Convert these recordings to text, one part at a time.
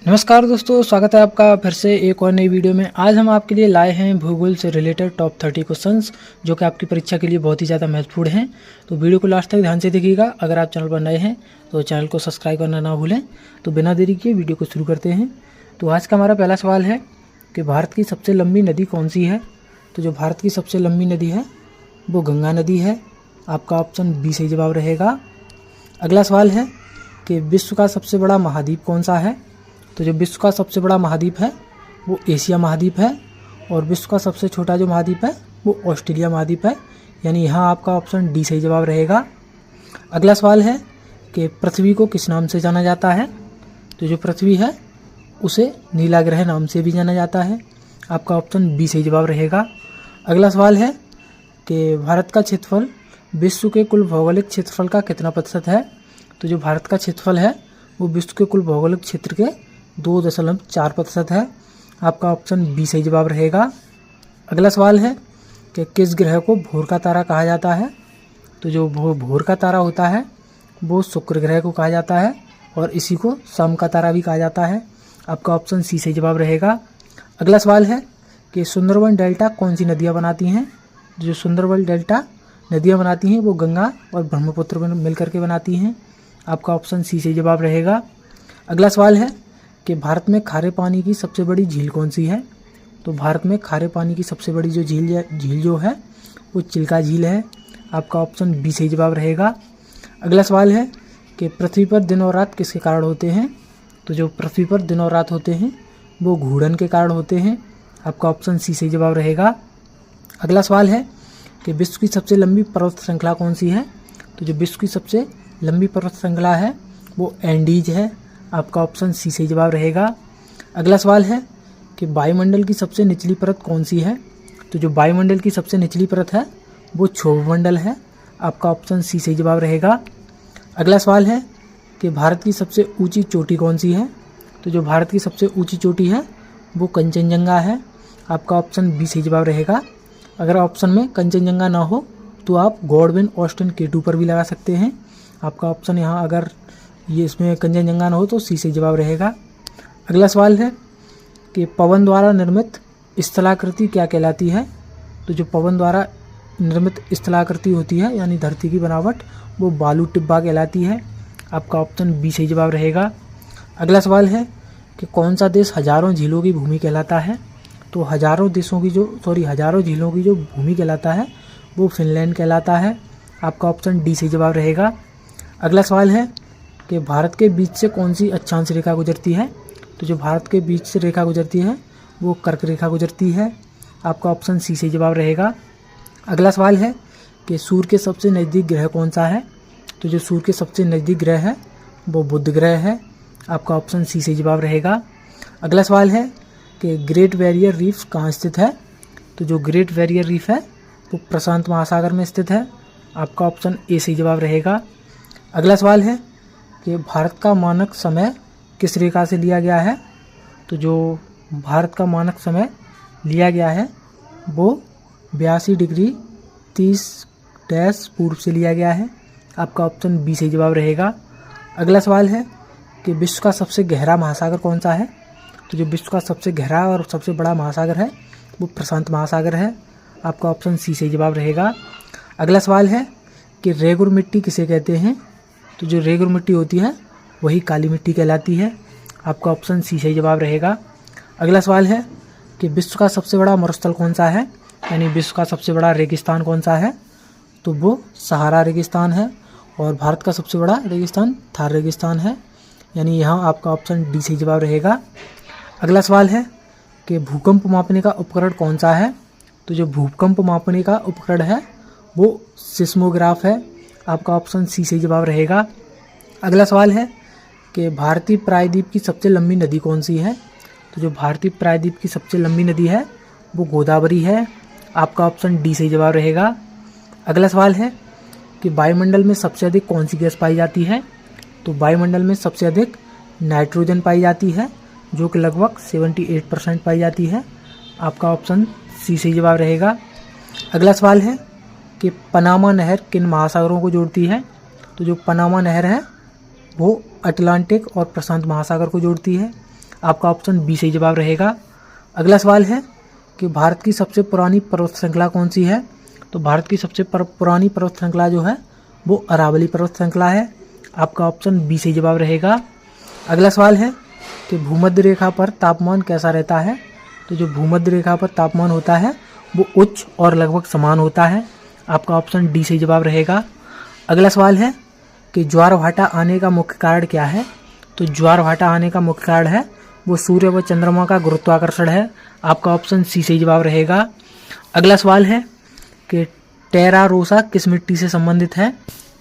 नमस्कार दोस्तों, स्वागत है आपका फिर से एक और नई वीडियो में। आज हम आपके लिए लाए हैं भूगोल से रिलेटेड टॉप 30 क्वेश्चंस जो कि आपकी परीक्षा के लिए बहुत ही ज़्यादा महत्वपूर्ण हैं। तो वीडियो को लास्ट तक ध्यान से देखिएगा। अगर आप चैनल पर नए हैं तो चैनल को सब्सक्राइब करना ना भूलें। तो बिना देरी किए वीडियो को शुरू करते हैं। तो आज का हमारा पहला सवाल है कि भारत की सबसे लंबी नदी कौन सी है। तो जो भारत की सबसे लंबी नदी है वो गंगा नदी है। आपका ऑप्शन बी सही जवाब रहेगा। अगला सवाल है कि विश्व का सबसे बड़ा महाद्वीप कौन सा है। तो जो विश्व का सबसे बड़ा महाद्वीप है वो एशिया महाद्वीप है और विश्व का सबसे छोटा जो महाद्वीप है वो ऑस्ट्रेलिया महाद्वीप है। यानी यहाँ आपका ऑप्शन डी सही जवाब रहेगा। अगला सवाल है कि पृथ्वी को किस नाम से जाना जाता है। तो जो पृथ्वी है उसे नीला ग्रह नाम से भी जाना जाता है। आपका ऑप्शन बी सही जवाब रहेगा। अगला सवाल है कि भारत का क्षेत्रफल विश्व के कुल भौगोलिक क्षेत्रफल का कितना प्रतिशत है। तो जो भारत का क्षेत्रफल है वो विश्व के कुल भौगोलिक क्षेत्र के 2.4% है। आपका ऑप्शन बी सही जवाब रहेगा। अगला सवाल है कि किस ग्रह को भोर का तारा कहा जाता है। तो जो भोर का तारा होता है वो शुक्र ग्रह को कहा जाता है और इसी को शाम का तारा भी कहा जाता है। आपका ऑप्शन सी सही जवाब रहेगा। अगला सवाल है कि सुंदरबन डेल्टा कौन सी नदियाँ बनाती हैं। जो सुंदरबन डेल्टा नदियाँ बनाती हैं वो गंगा और ब्रह्मपुत्र में मिलकर के बनाती हैं। आपका ऑप्शन सी सही जवाब रहेगा। अगला सवाल है कि भारत में खारे पानी की सबसे बड़ी झील कौन सी है। तो भारत में खारे पानी की सबसे बड़ी जो झील जो है वो चिल्का झील है। आपका ऑप्शन बी सही जवाब रहेगा। अगला सवाल है कि पृथ्वी पर दिन और रात किसके कारण होते हैं। तो जो पृथ्वी पर दिन और रात होते हैं वो घूर्णन के कारण होते हैं। आपका ऑप्शन सी सही जवाब रहेगा। अगला सवाल है कि विश्व की सबसे लंबी पर्वत श्रृंखला कौन सी है। तो जो विश्व की सबसे लंबी पर्वत श्रृंखला है वो एंडीज है। आपका ऑप्शन सी सही जवाब रहेगा। अगला सवाल है कि वायुमंडल की सबसे निचली परत कौन सी है। तो जो वायुमंडल की सबसे निचली परत है वो क्षोभमंडल है। आपका ऑप्शन सी सही जवाब रहेगा। अगला सवाल है कि भारत की सबसे ऊंची चोटी कौन सी है। तो जो भारत की सबसे ऊंची चोटी है वो कंचनजंगा है। आपका ऑप्शन बी सही जवाब रहेगा। अगर ऑप्शन में कंचनजंगा ना हो तो आप गॉडविन ऑस्टिन K2 पर भी लगा सकते हैं। आपका ऑप्शन यहाँ अगर ये इसमें कंचनजंगा ना हो तो सी सही जवाब रहेगा। अगला सवाल है कि पवन द्वारा निर्मित स्थलाकृति क्या कहलाती है। तो जो पवन द्वारा निर्मित स्थलाकृति होती है यानी धरती की बनावट वो बालू टिब्बा कहलाती है। आपका ऑप्शन बी सही जवाब रहेगा। अगला सवाल है कि कौन सा देश हजारों झीलों की भूमि कहलाता है। तो हजारों झीलों की जो भूमि कहलाता है वो फिनलैंड कहलाता है। आपका ऑप्शन डी सही जवाब रहेगा। अगला सवाल है कि भारत के बीच से कौन सी अक्षांश रेखा गुजरती है। तो जो भारत के बीच से रेखा गुजरती है वो कर्क रेखा गुजरती है। आपका ऑप्शन सी सही जवाब रहेगा। अगला सवाल है कि सूर्य के सबसे नज़दीक ग्रह कौन सा है। तो जो सूर्य के सबसे नज़दीक ग्रह है वो बुध ग्रह है। आपका ऑप्शन सी सही जवाब रहेगा। अगला सवाल है कि ग्रेट बैरियर रीफ कहाँ स्थित है। तो जो ग्रेट बैरियर रीफ है वो प्रशांत महासागर में स्थित है। आपका ऑप्शन ए सही जवाब रहेगा। अगला सवाल है कि भारत का मानक समय किस रेखा से लिया गया है। तो जो भारत का मानक समय लिया गया है वो 82 डिग्री 30 पूर्व से लिया गया है। आपका ऑप्शन बी सही जवाब रहेगा। अगला सवाल है कि विश्व का सबसे गहरा महासागर कौन सा है। तो जो विश्व का सबसे गहरा और सबसे बड़ा महासागर है वो प्रशांत महासागर है। आपका ऑप्शन सी सही जवाब रहेगा। अगला सवाल है कि रेगुर मिट्टी किसे कहते हैं। तो जो रेगुर मिट्टी होती है वही काली मिट्टी कहलाती है। आपका ऑप्शन सी सही जवाब रहेगा। अगला सवाल है कि विश्व का सबसे बड़ा मरुस्थल कौन सा है यानी विश्व का सबसे बड़ा रेगिस्तान कौन सा है। तो वो सहारा रेगिस्तान है और भारत का सबसे बड़ा रेगिस्तान थार रेगिस्तान है। यानी यहाँ आपका ऑप्शन डी सही जवाब रहेगा। अगला सवाल है कि भूकंप मापने का उपकरण कौन सा है। तो जो भूकंप मापने का उपकरण है वो सिस्मोग्राफ है। आपका ऑप्शन सी सही जवाब रहेगा। अगला सवाल है कि भारतीय प्रायद्वीप की सबसे लंबी नदी कौन सी है। तो जो भारतीय प्रायद्वीप की सबसे लंबी नदी है वो गोदावरी है। आपका ऑप्शन डी सही जवाब रहेगा। अगला सवाल है कि वायुमंडल में सबसे अधिक कौन सी गैस पाई जाती है। तो वायुमंडल में सबसे अधिक नाइट्रोजन पाई जाती है जो कि लगभग 78% पाई जाती है। आपका ऑप्शन सी सही जवाब रहेगा। अगला सवाल है कि पनामा नहर किन महासागरों को जोड़ती है। तो जो पनामा नहर है वो अटलांटिक और प्रशांत महासागर को जोड़ती है। आपका ऑप्शन बी सही जवाब रहेगा। अगला सवाल है कि भारत की सबसे पुरानी पर्वत श्रृंखला कौन सी है? तो भारत की सबसे पुरानी पर्वत श्रृंखला जो है वो अरावली पर्वत श्रृंखला है। आपका ऑप्शन बी सही जवाब रहेगा। अगला सवाल है कि भूमध्य रेखा पर तापमान कैसा रहता है? तो जो भूमध्य रेखा पर तापमान होता है वो उच्च और लगभग समान होता है। आपका ऑप्शन डी सही जवाब रहेगा। अगला सवाल है कि ज्वार भाटा आने का मुख्य कारण क्या है? तो ज्वार भाटा आने का मुख्य कारण है वो सूर्य व चंद्रमा का गुरुत्वाकर्षण है। आपका ऑप्शन सी सही जवाब रहेगा। अगला सवाल है कि टेरा रोसा किस मिट्टी से संबंधित है?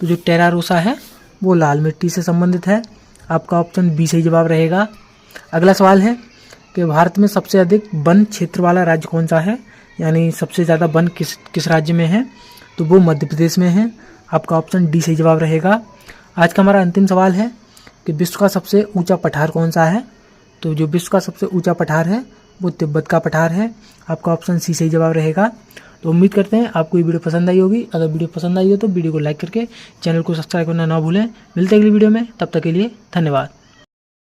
तो जो टेरा रोसा है वो लाल मिट्टी से संबंधित है। आपका ऑप्शन बी सही जवाब रहेगा। अगला सवाल है कि भारत में सबसे अधिक वन क्षेत्र वाला राज्य कौन सा है? यानी सबसे ज़्यादा वन किस राज्य में है? तो वो मध्य प्रदेश में है। आपका ऑप्शन डी सही जवाब रहेगा। आज का हमारा अंतिम सवाल है कि विश्व का सबसे ऊंचा पठार कौन सा है? तो जो विश्व का सबसे ऊंचा पठार है वो तिब्बत का पठार है। आपका ऑप्शन सी सही जवाब रहेगा। तो उम्मीद करते हैं आपको ये वीडियो पसंद आई होगी। अगर वीडियो पसंद आई हो तो वीडियो को लाइक करके चैनल को सब्सक्राइब करना ना भूलें। मिलते हैं अगली वीडियो में, तब तक के लिए धन्यवाद।